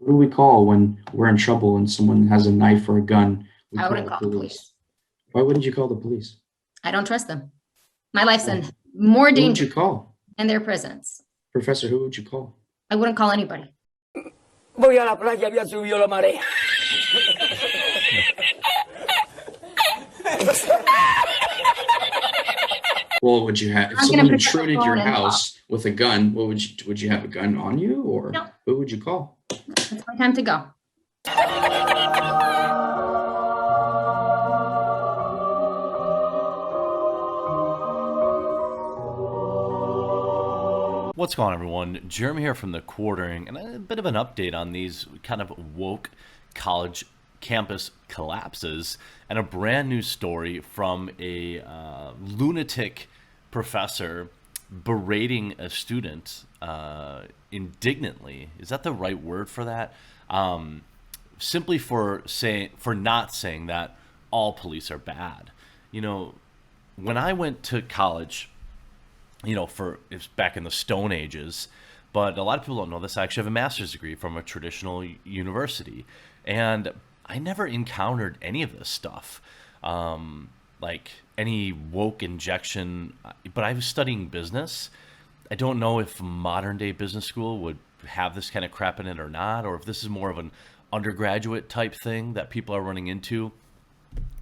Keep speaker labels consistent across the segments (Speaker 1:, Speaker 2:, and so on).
Speaker 1: Who do we call when we're in trouble and someone has a knife or a gun? We
Speaker 2: I
Speaker 1: call
Speaker 2: wouldn't
Speaker 1: the
Speaker 2: call the
Speaker 1: police.
Speaker 2: police.
Speaker 1: Why wouldn't you call the police?
Speaker 2: I don't trust them. My life's in
Speaker 1: Why?
Speaker 2: more
Speaker 1: Who would
Speaker 2: danger
Speaker 1: you call?
Speaker 2: in their presence.
Speaker 1: Professor, who would you call?
Speaker 2: I wouldn't call anybody.
Speaker 3: Voy a la playa y subió la marea.
Speaker 1: Well, would you have if
Speaker 2: I'm gonna
Speaker 1: someone
Speaker 2: pick up the
Speaker 1: intruded
Speaker 2: phone
Speaker 1: your
Speaker 2: and talk.
Speaker 1: house with a gun? What would you have a gun on you, or
Speaker 2: No.
Speaker 1: who would you call?
Speaker 2: It's my time to go.
Speaker 4: What's going on, everyone? Jeremy here from The Quartering, and a bit of an update on these kind of woke college campus collapses, and a brand new story from a lunatic professor berating a student indignantly. Is that the right word for that? Simply for not saying that all police are bad. You know, when I went to college, it's back in the Stone Ages, but a lot of people don't know this. I actually have a master's degree from a traditional university, and I never encountered any of this stuff, like any woke injection. But I was studying business. I don't know if modern day business school would have this kind of crap in it or not, or if this is more of an undergraduate type thing that people are running into.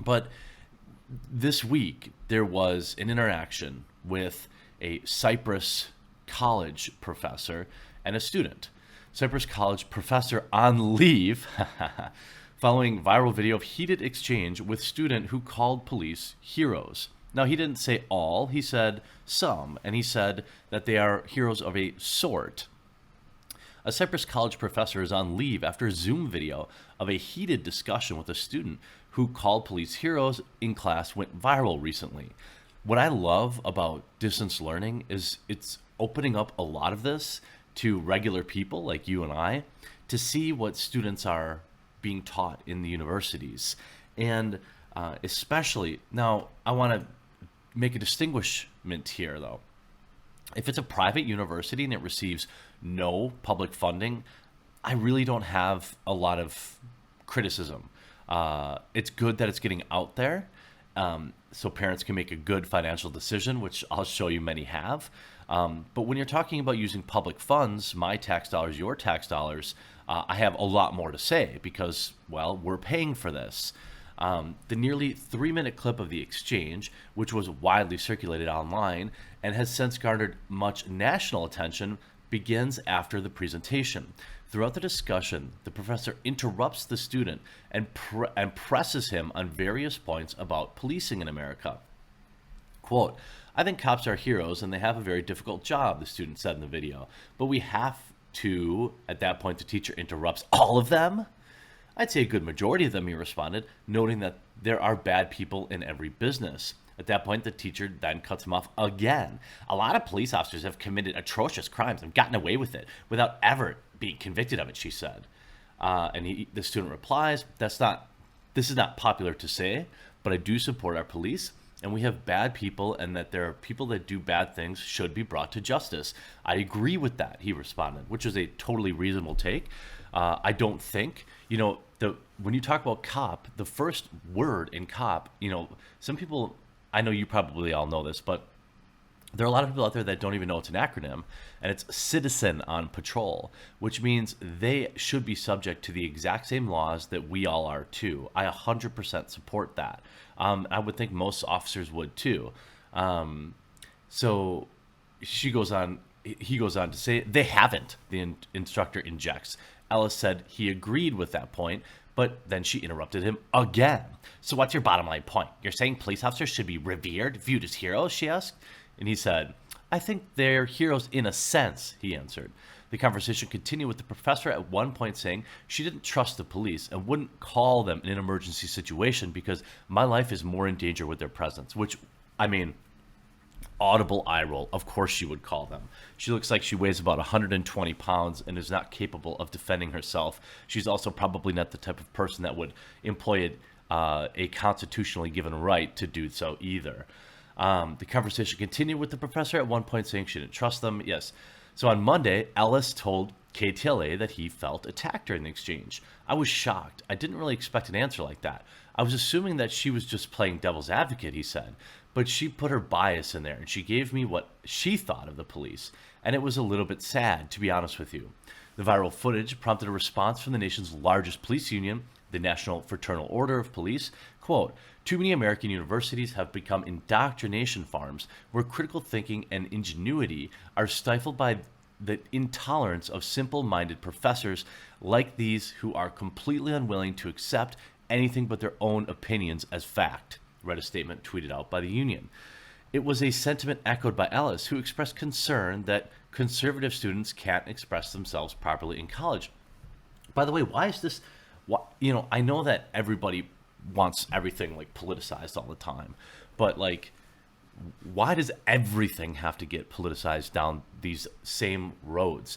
Speaker 4: But this week, there was an interaction with a Cypress College professor and a student. Cypress College professor on leave following viral video of heated exchange with student who called police heroes. Now, he didn't say all, he said some, and he said that they are heroes of a sort. A Cypress College professor is on leave after a Zoom video of a heated discussion with a student who called police heroes in class went viral recently. What I love about distance learning is it's opening up a lot of this to regular people like you and I to see what students are being taught in the universities. And especially, now I want to make a distinguishment here though. If it's a private university and it receives no public funding, I really don't have a lot of criticism. It's good that it's getting out there. So parents can make a good financial decision, which I'll show you many have. But when you're talking about using public funds, my tax dollars, your tax dollars, I have a lot more to say because, well, we're paying for this. The nearly 3-minute clip of the exchange, which was widely circulated online and has since garnered much national attention, begins after the presentation. Throughout the discussion, the professor interrupts the student and presses him on various points about policing in America. Quote, "I think cops are heroes and they have a very difficult job," the student said in the video. "But we have to," at that point the teacher interrupts, "all of them?" "I'd say a good majority of them," he responded, noting that there are bad people in every business. At that point, the teacher then cuts him off again. "A lot of police officers have committed atrocious crimes and gotten away with it without ever being convicted of it," she said. The student replies, this is not popular to say, but I do support our police, and we have bad people, and that there are people that do bad things should be brought to justice." "I agree with that," he responded, which is a totally reasonable take. I don't think, when you talk about cop, the first word in cop, some people, I know you probably all know this, but there are a lot of people out there that don't even know it's an acronym, and it's Citizen on Patrol, which means they should be subject to the exact same laws that we all are too. I 100% support that. I would think most officers would too. So he goes on to say they haven't, the instructor injects. Ellis said he agreed with that point, but then she interrupted him again. "So what's your bottom line point? You're saying police officers should be revered, viewed as heroes?" she asked. And he said, "I think they're heroes in a sense," he answered. The conversation continued with the professor at one point saying she didn't trust the police and wouldn't call them in an emergency situation because my life is more in danger with their presence, which, I mean, audible eye roll. Of course she would call them. She looks like she weighs about 120 pounds and is not capable of defending herself. She's also probably not the type of person that would employ a constitutionally given right to do so either. The conversation continued with the professor at one point saying she didn't trust them. Yes. So on Monday, Ellis told KTLA that he felt attacked during the exchange. I was shocked. I didn't really expect an answer like that. I was assuming that she was just playing devil's advocate, he said. But she put her bias in there and she gave me what she thought of the police. And it was a little bit sad, to be honest with you. The viral footage prompted a response from the nation's largest police union, the National Fraternal Order of Police. Quote, too many American universities have become indoctrination farms where critical thinking and ingenuity are stifled by the intolerance of simple-minded professors like these who are completely unwilling to accept anything but their own opinions as fact, read a statement tweeted out by the union. It was a sentiment echoed by Ellis, who expressed concern that conservative students can't express themselves properly in college. By the way, why is this? I know that everybody wants everything like politicized all the time, but like, why does everything have to get politicized down these same roads?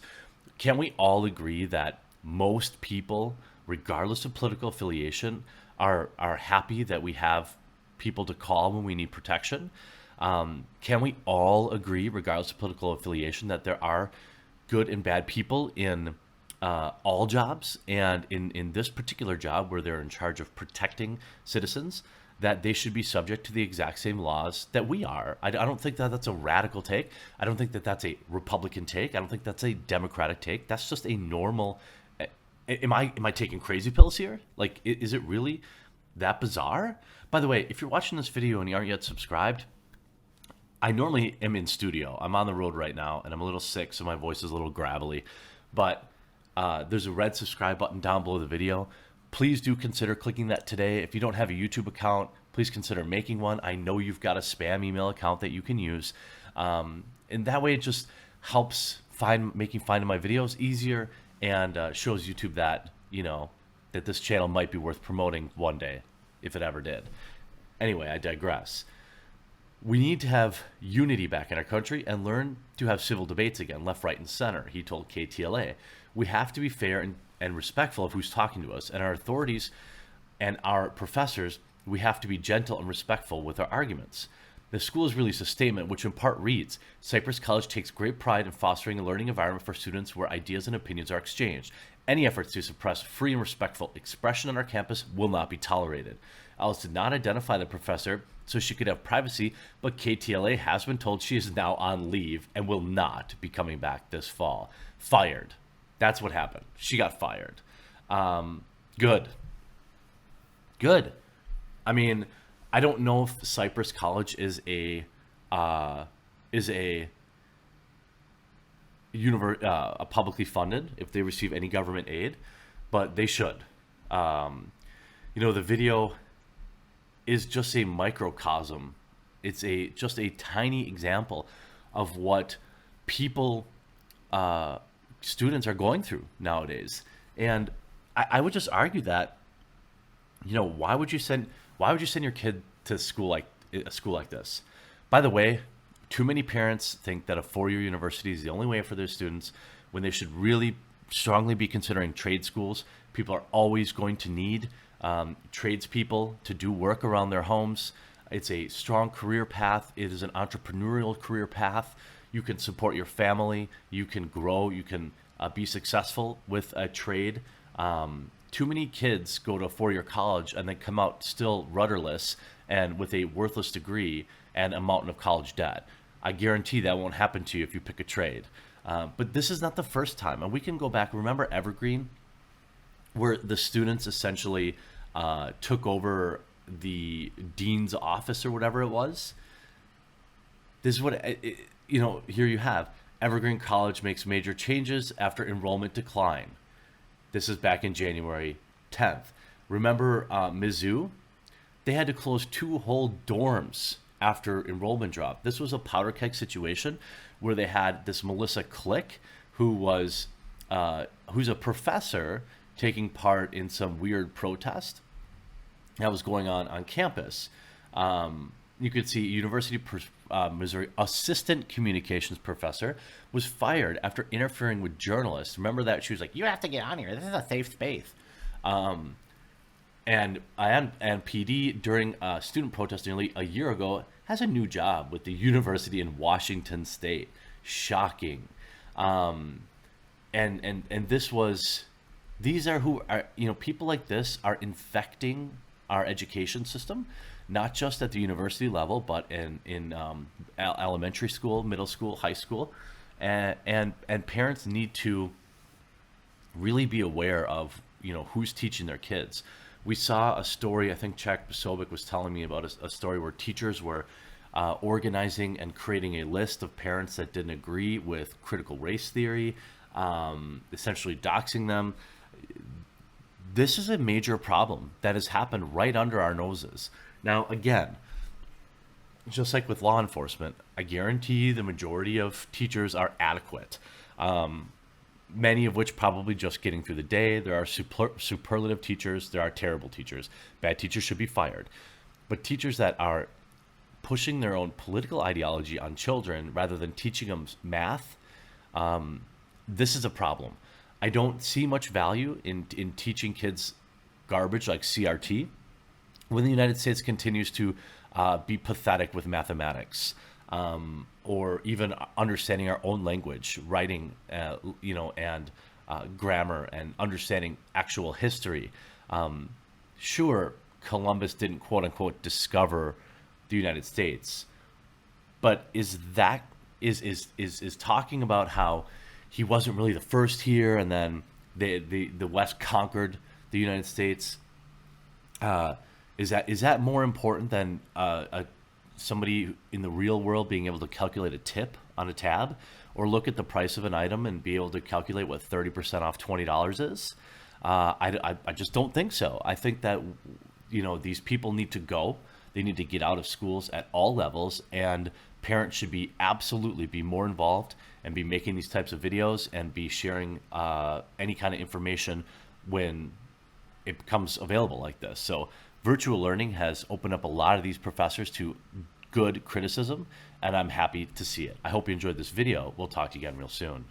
Speaker 4: Can we all agree that most people, regardless of political affiliation, are happy that we have people to call when we need protection? Can we all agree, regardless of political affiliation, that there are good and bad people in all jobs, and in this particular job where they're in charge of protecting citizens, that they should be subject to the exact same laws that we are? I don't think that that's a radical take. I don't think that that's a Republican take. I don't think that's a Democratic take. That's just a normal. Am I taking crazy pills here? Like, is it really that bizarre? By the way, if you're watching this video and you aren't yet subscribed, I normally am in studio. I'm on the road right now, and I'm a little sick, so my voice is a little gravelly. But there's a red subscribe button down below the video. Please do consider clicking that today. If you don't have a YouTube account, please consider making one. I know you've got a spam email account that you can use. And that way it just helps finding my videos easier, and shows YouTube that, that this channel might be worth promoting one day, if it ever did. Anyway, I digress. We need to have unity back in our country and learn to have civil debates again, left, right, and center, he told KTLA. We have to be fair and respectful of who's talking to us, and our authorities and our professors, we have to be gentle and respectful with our arguments. The school has released a statement which in part reads, Cypress College takes great pride in fostering a learning environment for students where ideas and opinions are exchanged. Any efforts to suppress free and respectful expression on our campus will not be tolerated. Alice did not identify the professor so she could have privacy, but KTLA has been told she is now on leave and will not be coming back this fall. Fired. That's what happened. She got fired. Good. I mean, I don't know if Cypress College is a publicly funded, if they receive any government aid, but they should. The video is just a microcosm. It's just a tiny example of what people, students are going through nowadays. And I would just argue that, why would you send your kid to a school like this? By the way, too many parents think that a four-year university is the only way for their students, when they should really strongly be considering trade schools. People are always going to need tradespeople to do work around their homes. It's a strong career path. It is an entrepreneurial career path. You can support your family. You can grow. You can be successful with a trade. Too many kids go to a four-year college and then come out still rudderless and with a worthless degree and a mountain of college debt. I guarantee that won't happen to you if you pick a trade. But this is not the first time. And we can go back. Remember Evergreen, where the students essentially took over the dean's office or whatever it was? This is what, here you have. Evergreen College makes major changes after enrollment decline. This is back in January 10th. Remember Mizzou? They had to close 2 whole dorms after enrollment dropped. This was a powder keg situation where they had this Melissa Click, who's a professor taking part in some weird protest that was going on campus. You could see University of Missouri assistant communications professor was fired after interfering with journalists. Remember that? She was like, you have to get on here. This is a safe space. And PD, during student protest nearly a year ago, has a new job with the university in Washington State. Shocking. And these are who are, people like this are infecting our education system, not just at the university level, but in elementary school, middle school, high school, and parents need to really be aware of who's teaching their kids. We saw a story, I think Chak Sobek was telling me about a story where teachers were organizing and creating a list of parents that didn't agree with critical race theory, essentially doxing them. This is a major problem that has happened right under our noses. Now, again, just like with law enforcement, I guarantee the majority of teachers are adequate. Many of which probably just getting through the day. There are superlative teachers. There are terrible teachers. Bad teachers should be fired. But teachers that are pushing their own political ideology on children rather than teaching them math, this is a problem. I don't see much value in teaching kids garbage like CRT when the United States continues to be pathetic with mathematics. Or even understanding our own language, writing, and grammar, and understanding actual history. Sure, Columbus didn't quote unquote discover the United States, but is talking about how he wasn't really the first here, and then the West conquered the United States. Is that more important than somebody in the real world being able to calculate a tip on a tab, or look at the price of an item and be able to calculate what 30% off $20 is? I just don't think so. I think that these people need to go. They need to get out of schools at all levels, and parents should absolutely be more involved and be making these types of videos and be sharing any kind of information when it becomes available like this. So virtual learning has opened up a lot of these professors to good criticism, and I'm happy to see it. I hope you enjoyed this video. We'll talk to you again real soon.